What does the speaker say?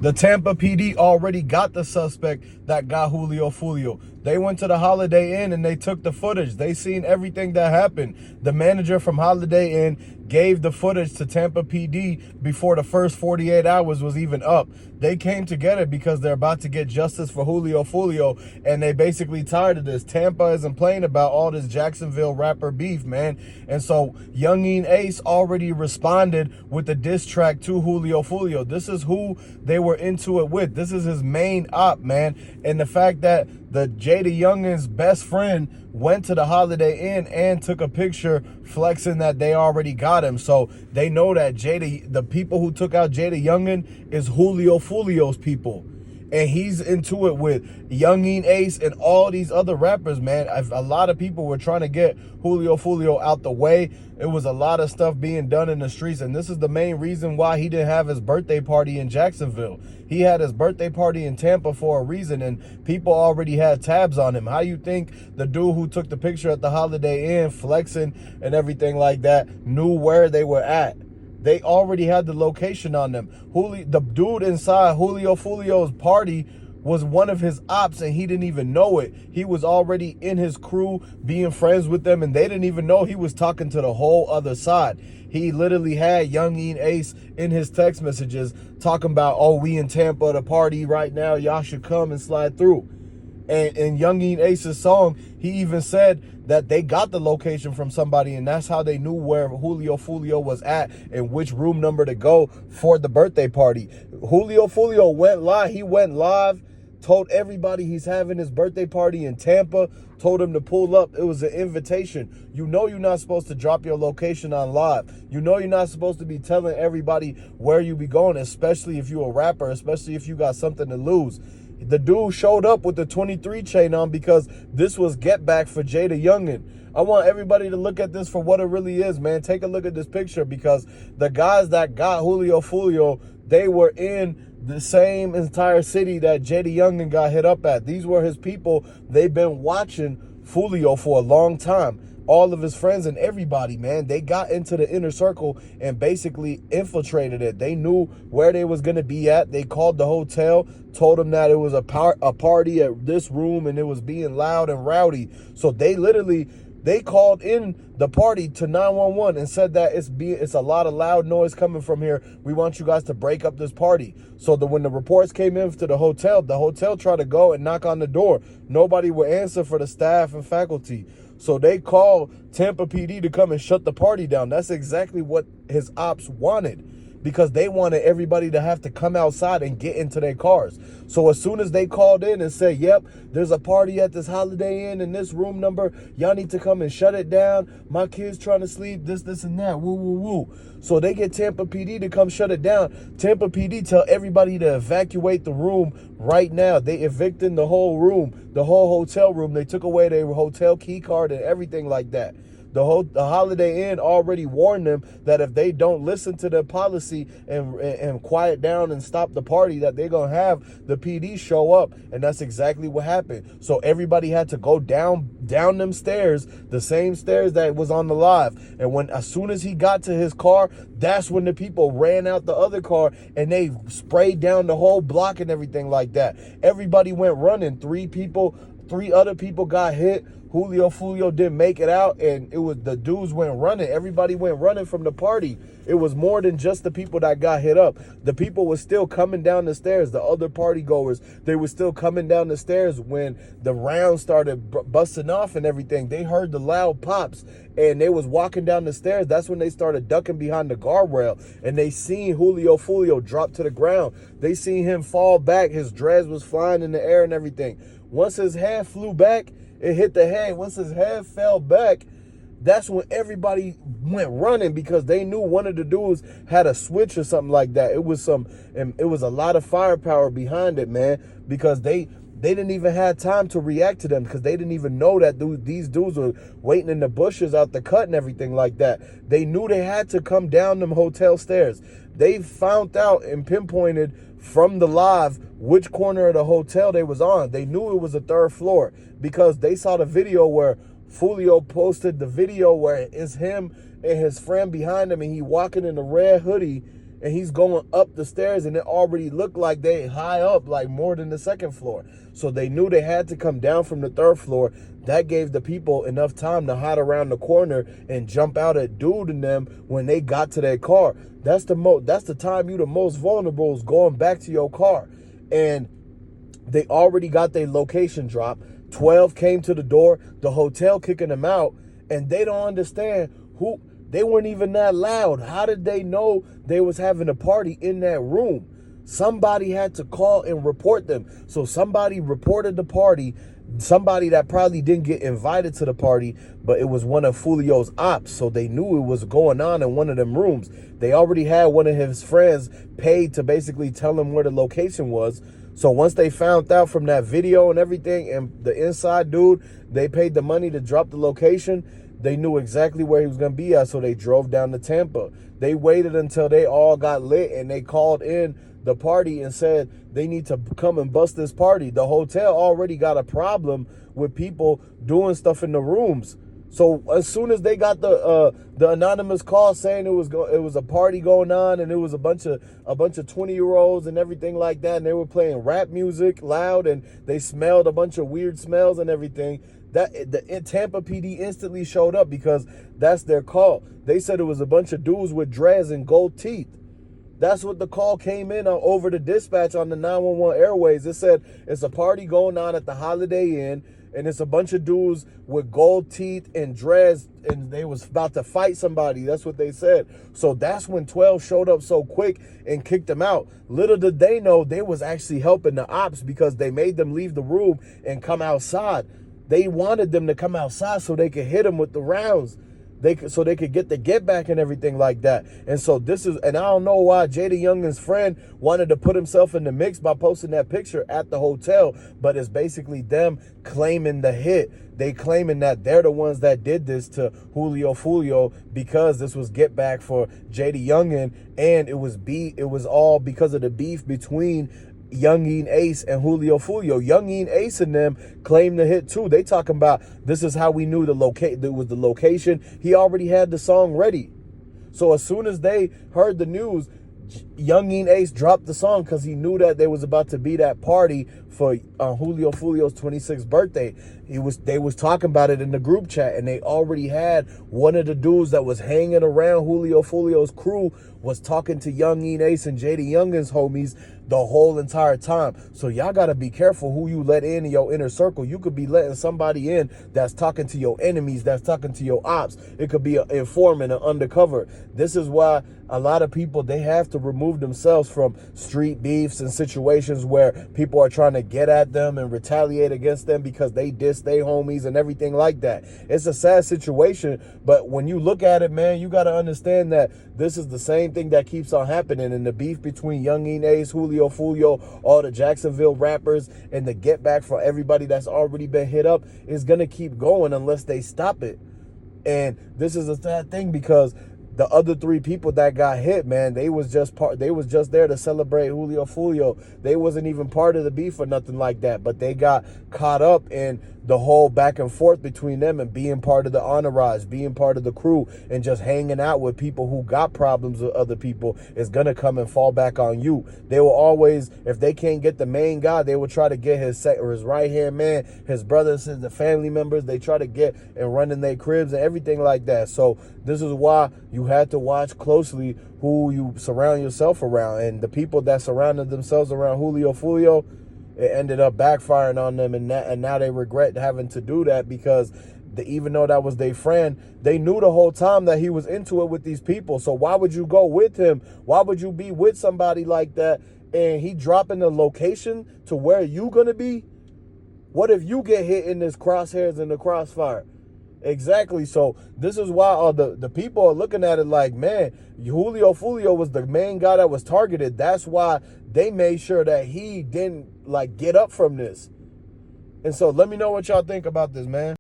The Tampa PD already got the suspect that got Julio Foolio. They went to the Holiday Inn and they took the footage. They seen everything that happened. The manager from Holiday Inn gave the footage to Tampa PD before the first 48 hours was even up. They came together because they're about to get justice for Julio Foolio, and they basically tired of this. Tampa isn't playing about all this Jacksonville rapper beef, man. And so Youngeen Ace already responded with the diss track to Julio Foolio. This is who they were into it with. This is his main op, man. And the fact that the JayDaYoungan's best friend went to the Holiday Inn and took a picture flexing that they already got him. So they know that the people who took out JayDaYoungan is Julio Foolio's people. And he's into it with Youngeen Ace and all these other rappers, man. A lot of people were trying to get Julio Foolio out the way. It was a lot of stuff being done in the streets, and this is the main reason why he didn't have his birthday party in Jacksonville. He had his birthday party in Tampa for a reason, and people already had tabs on him. How you think the dude who took the picture at the Holiday Inn flexing and everything like that knew where they were at? They already had the location on them. The dude inside Julio Foolio's party was one of his ops, and he didn't even know it. He was already in his crew being friends with them, and they didn't even know he was talking to the whole other side. He literally had Youngeen Ace in his text messages talking about, oh, we in Tampa, the party right now, y'all should come and slide through. And in Youngeen Ace's song, he even said that they got the location from somebody, and that's how they knew where Julio Foolio was at and which room number to go for the birthday party. Julio Foolio went live. He went live, told everybody he's having his birthday party in Tampa, told him to pull up. It was an invitation. You know you're not supposed to drop your location on live. You know you're not supposed to be telling everybody where you be going, especially if you're a rapper, especially if you got something to lose. The dude showed up with the 23 chain on because this was get back for JayDaYoungan. I want everybody to look at this for what it really is, man. Take a look at this picture, because the guys that got Julio Foolio, they were in the same entire city that JayDaYoungan got hit up at. These were his people. They've been watching Foolio for a long time. All of his friends and everybody, man, they got into the inner circle and basically infiltrated it. They knew where they was going to be at. They called the hotel, told them that it was a party at this room and it was being loud and rowdy. So they called in the party to 911 and said that it's a lot of loud noise coming from here. We want you guys to break up this party. So when the reports came in to the hotel tried to go and knock on the door. Nobody would answer for the staff and faculty. So they called Tampa PD to come and shut the party down. That's exactly what his ops wanted, because they wanted everybody to have to come outside and get into their cars. So as soon as they called in and said, yep, there's a party at this Holiday Inn in this room number, y'all need to come and shut it down. My kid's trying to sleep, this and that, woo, woo, woo. So they get Tampa PD to come shut it down. Tampa PD tell everybody to evacuate the room right now. They evicted the whole room, the whole hotel room. They took away their hotel key card and everything like that. The Holiday Inn already warned them that if they don't listen to the policy and quiet down and stop the party, that they're going to have the PD show up. And that's exactly what happened. So everybody had to go down them stairs, the same stairs that was on the live. And as soon as he got to his car, that's when the people ran out the other car and they sprayed down the whole block and everything like that. Everybody went running. Three other people got hit. Julio Foolio didn't make it out, and the dudes went running. Everybody went running from the party. It was more than just the people that got hit up. The people were still coming down the stairs. The other party goers, they were still coming down the stairs when the round started busting off and everything. They heard the loud pops, and they was walking down the stairs. That's when they started ducking behind the guardrail, and they seen Julio Foolio drop to the ground. They seen him fall back. His dreads was flying in the air and everything. Once his head flew back, it hit the head. Once his head fell back, that's when everybody went running, because they knew one of the dudes had a switch or something like that. It was a lot of firepower behind it, man, because they didn't even have time to react to them, because they didn't even know that these dudes were waiting in the bushes out the cut and everything like that. They knew they had to come down them hotel stairs. They found out and pinpointed from the live which corner of the hotel they was on. They knew it was the third floor, because they saw the video where Foolio posted the video where it's him and his friend behind him, and he walking in a red hoodie, and he's going up the stairs, and it already looked like they high up, like more than the second floor. So they knew they had to come down from the third floor. That gave the people enough time to hide around the corner and jump out at Dude and them when they got to their car. That's the time you the most vulnerable, is going back to your car. And they already got their location drop. 12 came to the door, the hotel kicking them out, and they don't understand who. They weren't even that loud. How did they know they was having a party in that room? Somebody had to call and report them. So somebody reported the party, somebody that probably didn't get invited to the party, but it was one of Foolio's ops. So they knew it was going on in one of them rooms. They already had one of his friends paid to basically tell him where the location was. So once they found out from that video and everything, and the inside dude, they paid the money to drop the location, they knew exactly where he was going to be at, so they drove down to Tampa. They waited until they all got lit, and they called in the party and said they need to come and bust this party. The hotel already got a problem with people doing stuff in the rooms. So as soon as they got the anonymous call saying it was a party going on, and it was a bunch of 20-year-olds and everything like that, and they were playing rap music loud, and they smelled a bunch of weird smells and everything, that the Tampa PD instantly showed up, because that's their call. They said it was a bunch of dudes with dreads and gold teeth. That's what the call came in over the dispatch on the 911 airways. It said it's a party going on at the Holiday Inn, and it's a bunch of dudes with gold teeth and dreads, and they was about to fight somebody. That's what they said. So that's when 12 showed up so quick and kicked them out. Little did they know they was actually helping the ops, because they made them leave the room and come outside. They wanted them to come outside so they could hit them with the rounds. So they could get the get back and everything like that. And so and I don't know why JayDaYoungan's friend wanted to put himself in the mix by posting that picture at the hotel, but it's basically them claiming the hit. They claiming that they're the ones that did this to Julio Foolio, because this was get back for JayDaYoungan, and it was all because of the beef between Youngeen Ace and Julio Foolio. Youngeen Ace and them claim the hit too. They talking about this is how we knew the location. He already had the song ready. So as soon as they heard the news, Youngeen Ace dropped the song, because he knew that there was about to be that party for Julio Foolio's 26th birthday. They was talking about it in the group chat, and they already had one of the dudes that was hanging around Julio Foolio's crew was talking to Youngeen Ace and JayDaYoungan's homies the whole entire time. So y'all got to be careful who you let in your inner circle. You could be letting somebody in that's talking to your enemies, that's talking to your ops. It could be an informant, an undercover. This is why a lot of people, they have to remove themselves from street beefs and situations where people are trying to get at them and retaliate against them because they diss their homies and everything like that. It's a sad situation, but when you look at it, man, you got to understand that this is the same thing that keeps on happening. And the beef between Youngeen Ace, Julio Foolio, all the Jacksonville rappers, and the get back for everybody that's already been hit up is going to keep going unless they stop it. And this is a sad thing, because the other three people that got hit, man, they was just there to celebrate Julio Foolio. They wasn't even part of the beef or nothing like that, but they got caught up in the whole back and forth between them and being part of the entourage, being part of the crew, and just hanging out with people who got problems with other people is gonna come and fall back on you. They will always, if they can't get the main guy, they will try to get his right-hand man, his brothers, the family members. They try to get and run in their cribs and everything like that. So this is why you had to watch closely who you surround yourself around. And the people that surrounded themselves around Julio Foolio, it ended up backfiring on them, and now they regret having to do that, because even though that was their friend, they knew the whole time that he was into it with these people. So why would you go with him? Why would you be with somebody like that and he dropping the location to where you gonna be? What if you get hit in this crosshairs in the crossfire? Exactly. So this is why the people are looking at it like, man, Julio Foolio was the main guy that was targeted. That's why they made sure that he didn't get up from this. And so let me know what y'all think about this, man.